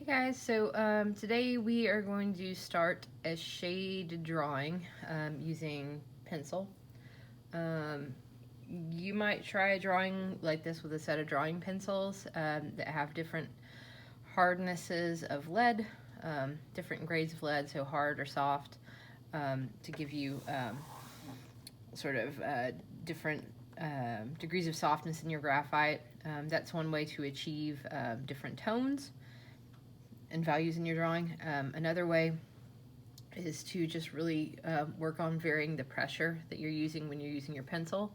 Hey guys, so today we are going to start a shade drawing using pencil. Um, you might try a drawing like this with a set of drawing pencils that have different hardnesses of lead, different grades of lead, so hard or soft, to give you sort of different degrees of softness in your graphite. That's one way to achieve different tones and values in your drawing. Another way is to just really work on varying the pressure that you're using when you're using your pencil.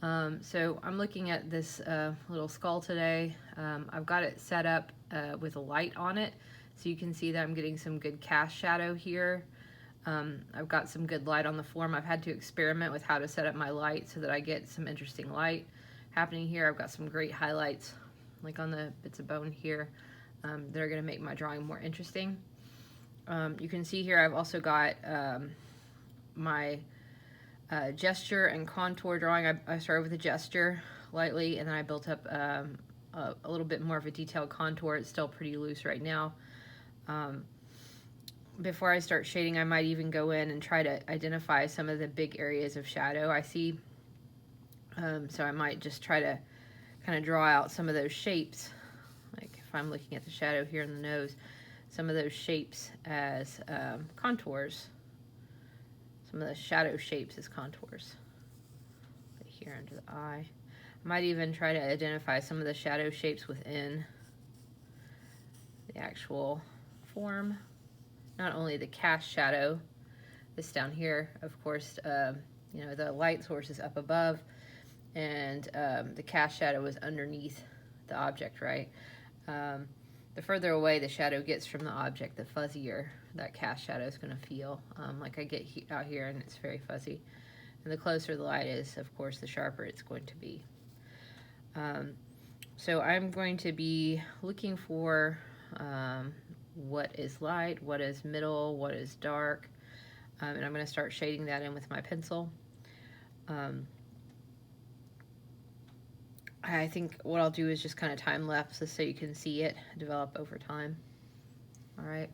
So I'm looking at this little skull today. I've got it set up with a light on it, so you can see that I'm getting some good cast shadow here. I've got some good light on the form. I've had to experiment with how to set up my light so that I get some interesting light happening here. I've got some great highlights like on the bits of bone here that are going to make my drawing more interesting. You can see here I've also got my gesture and contour drawing. I started with a gesture lightly, and then I built up a little bit more of a detailed contour. It's still pretty loose right now. Before I start shading, I might even go in and try to identify some of the big areas of shadow I see. So I might just try to kind of draw out some of those shapes. Like if I'm looking at the shadow here in the nose, some of those shapes as contours. Some of the shadow shapes as contours. Right here under the eye. I might even try to identify some of the shadow shapes within the actual form. Not only the cast shadow, this down here, of course, you know, the light source is up above, and the cast shadow is underneath the object, right? The further away the shadow gets from the object, the fuzzier that cast shadow is going to feel. Like I get out here and it's very fuzzy. And the closer the light is, of course, the sharper it's going to be. So I'm going to be looking for what is light, what is middle, what is dark, and I'm going to start shading that in with my pencil. I think what I'll do is just kind of time lapse this so you can see it develop over time. All right.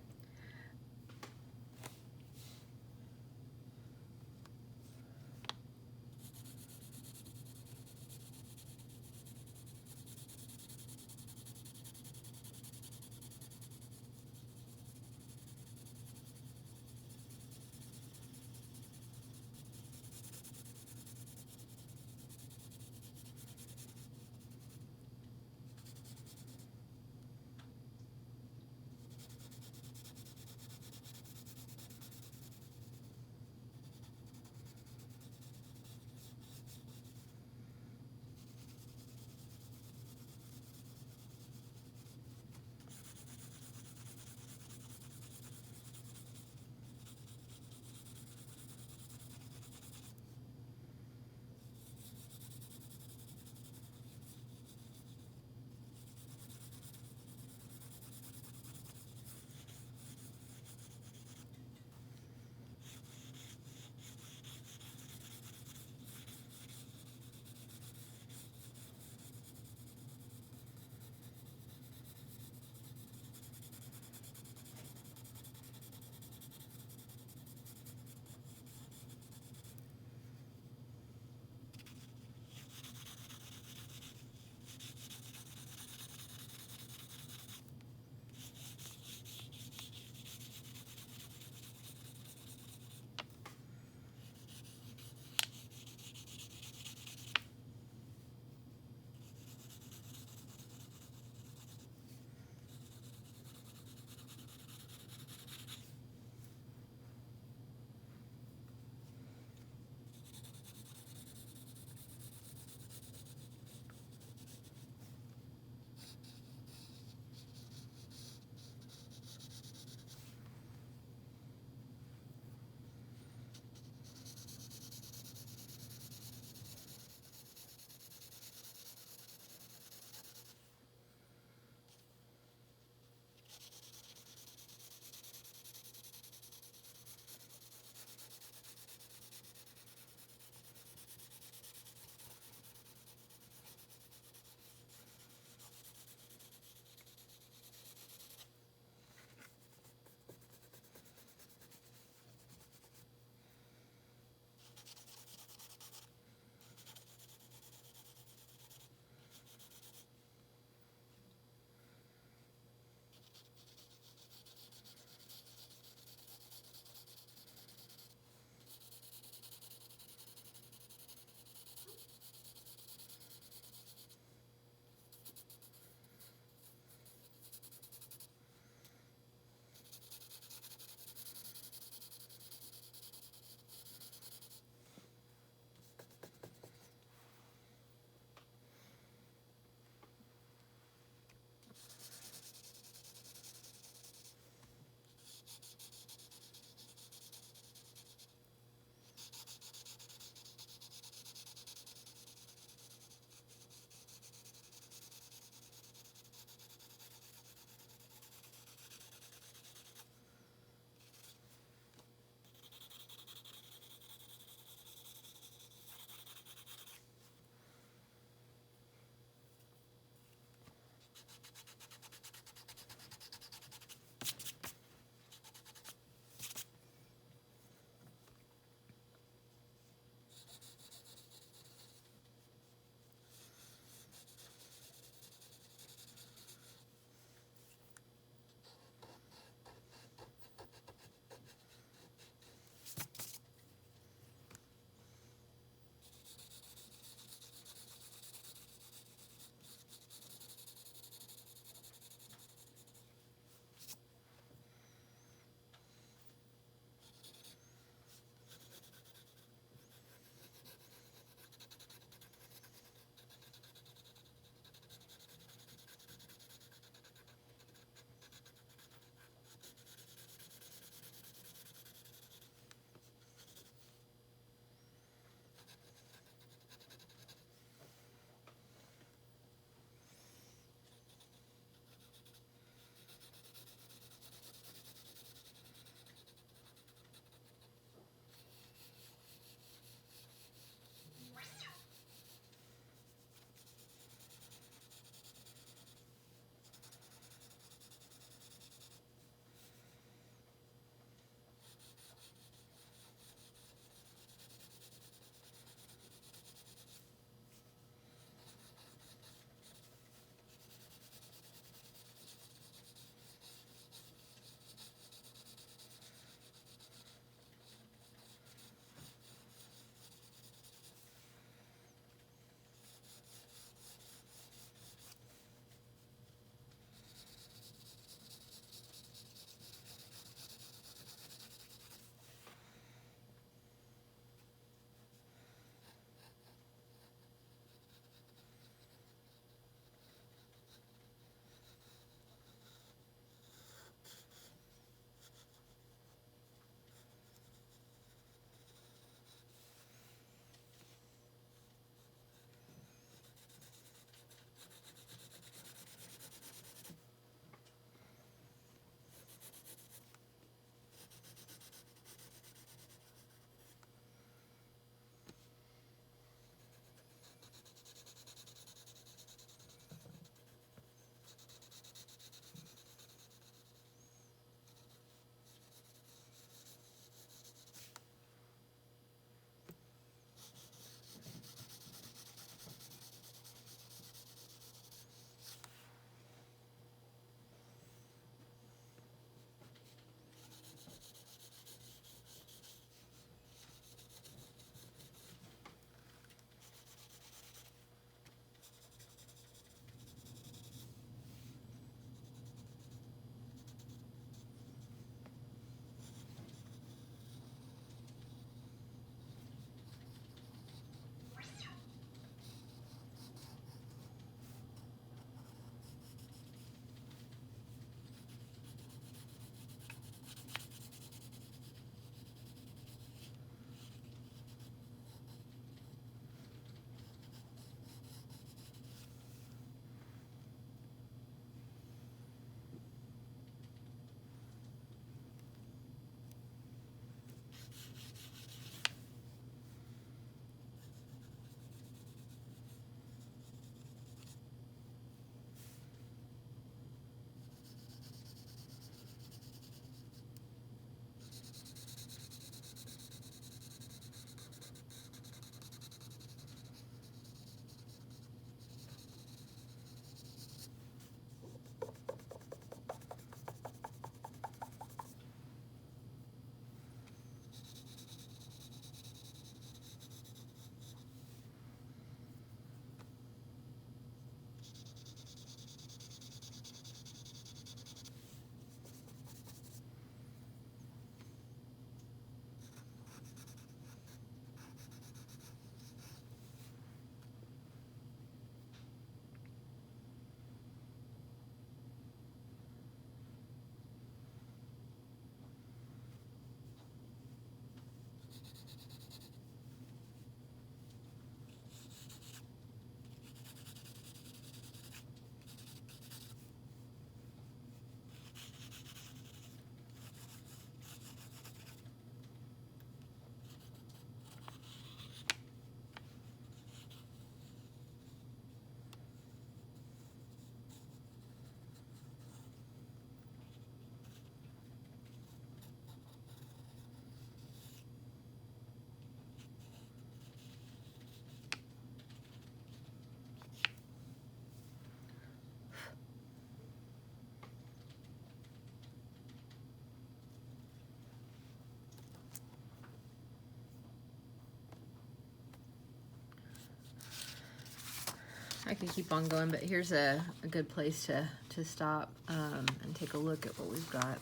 I could keep on going, but here's a good place to stop and take a look at what we've got.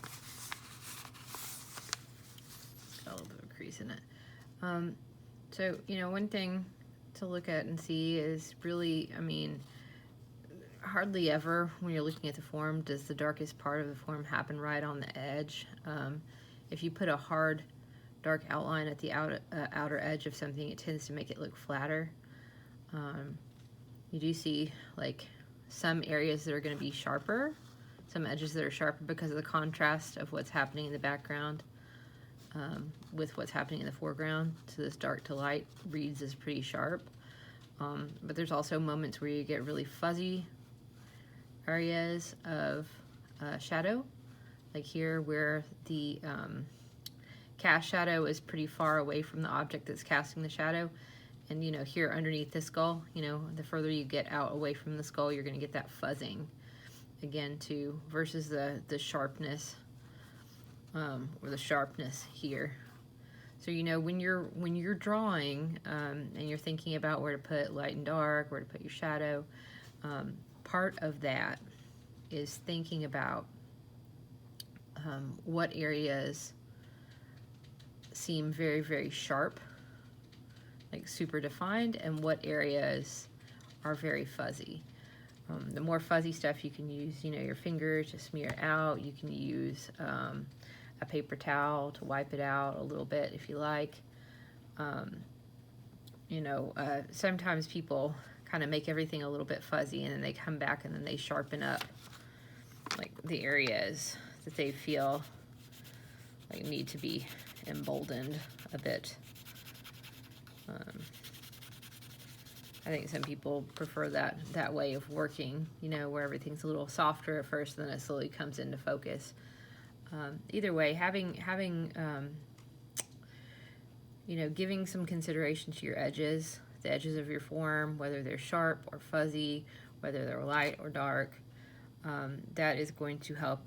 It's got a little bit of a crease in it. So, you know, one thing to look at and see is really, I mean, hardly ever when you're looking at the form does the darkest part of the form happen right on the edge. If you put a hard dark outline at the outer edge of something, it tends to make it look flatter. You do see like some areas that are going to be sharper, some edges that are sharper because of the contrast of what's happening in the background with what's happening in the foreground. So this dark to light reads as pretty sharp. But there's also moments where you get really fuzzy areas of shadow, like here where the cast shadow is pretty far away from the object that's casting the shadow. And you know, here underneath the skull, you know, the further you get out away from the skull, you're going to get that fuzzing again too, versus the sharpness or the sharpness here. So you know, when you're drawing and you're thinking about where to put light and dark, where to put your shadow, part of that is thinking about what areas seem very, very sharp, like super defined, and what areas are very fuzzy. The more fuzzy stuff you can use, you know, your finger to smear it out. You can use a paper towel to wipe it out a little bit if you like. You know, sometimes people kind of make everything a little bit fuzzy and then they come back and then they sharpen up like the areas that they feel like need to be emboldened a bit. I think some people prefer that way of working, you know, where everything's a little softer at first and then it slowly comes into focus. Either way, having you know, giving some consideration to your edges, the edges of your form, whether they're sharp or fuzzy, whether they're light or dark, that is going to help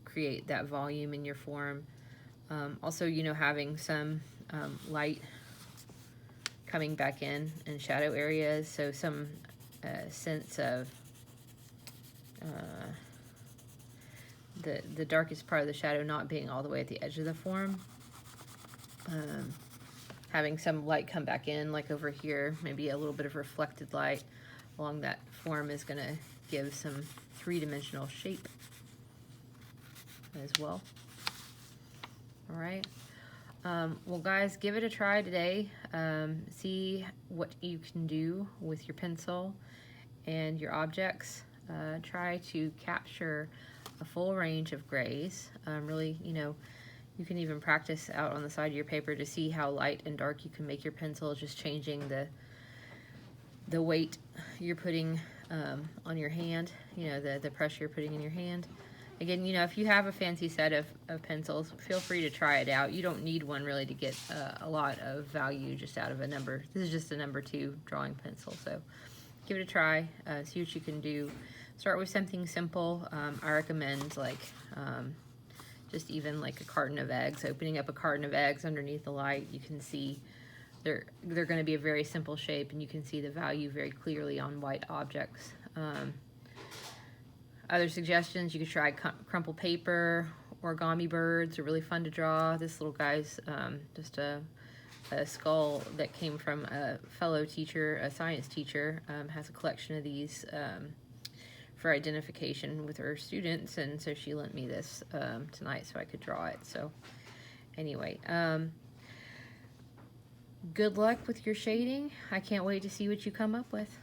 create that volume in your form. Also, you know, having some light coming back in shadow areas, so some sense of the darkest part of the shadow not being all the way at the edge of the form. Having some light come back in, like over here, maybe a little bit of reflected light along that form is going to give some three-dimensional shape as well. All right. Well, guys, give it a try today. See what you can do with your pencil and your objects. Try to capture a full range of grays. Really, you know, you can even practice out on the side of your paper to see how light and dark you can make your pencil, just changing the weight you're putting on your hand, you know, the pressure you're putting in your hand. Again, you know, if you have a fancy set of pencils, feel free to try it out. You don't need one really to get a lot of value just out of a number. This is just a number 2 drawing pencil, so give it a try, see what you can do. Start with something simple. I recommend like just even like a carton of eggs. Opening up a carton of eggs underneath the light, you can see they're going to be a very simple shape, and you can see the value very clearly on white objects. Other suggestions, you could try crumpled paper. Origami birds are really fun to draw. This little guy's just a skull that came from a fellow teacher, a science teacher, has a collection of these for identification with her students, and so she lent me this tonight so I could draw it. So anyway, good luck with your shading. I can't wait to see what you come up with.